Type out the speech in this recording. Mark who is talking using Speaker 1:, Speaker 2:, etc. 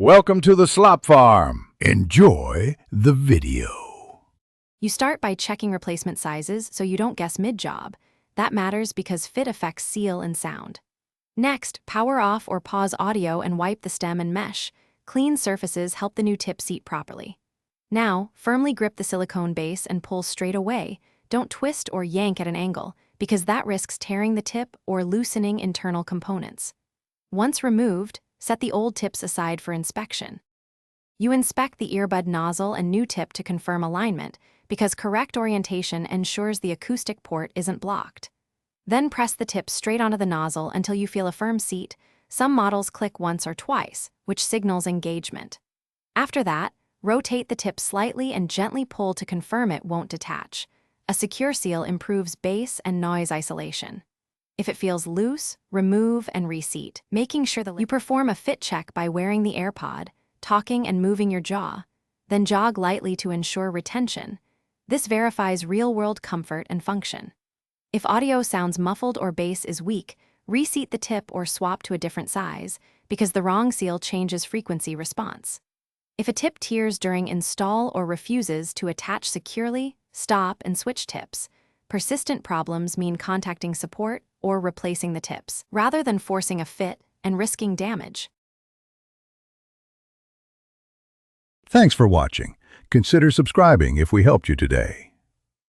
Speaker 1: Welcome to the Slop Farm. Enjoy the video.
Speaker 2: You start by checking replacement sizes so you don't guess mid-job. That matters because fit affects seal and sound. Next, power off or pause audio and wipe the stem and mesh. Clean surfaces help the new tip seat properly. Now, firmly grip the silicone base and pull straight away. Don't twist or yank at an angle, because that risks tearing the tip or loosening internal components. Once removed, set the old tips aside for inspection. You inspect the earbud nozzle and new tip to confirm alignment, because correct orientation ensures the acoustic port isn't blocked. Then press the tip straight onto the nozzle until you feel a firm seat. Some models click once or twice, which signals engagement. After that, rotate the tip slightly and gently pull to confirm it won't detach. A secure seal improves bass and noise isolation. If it feels loose, remove and reseat, making sure you perform a fit check by wearing the AirPod, talking and moving your jaw, then jog lightly to ensure retention. This verifies real-world comfort and function. If audio sounds muffled or bass is weak, reseat the tip or swap to a different size, because the wrong seal changes frequency response. If a tip tears during install or refuses to attach securely, stop and switch tips. Persistent problems mean contacting support or replacing the tips, rather than forcing a fit and risking damage.
Speaker 1: Thanks for watching. Consider subscribing if we helped you today.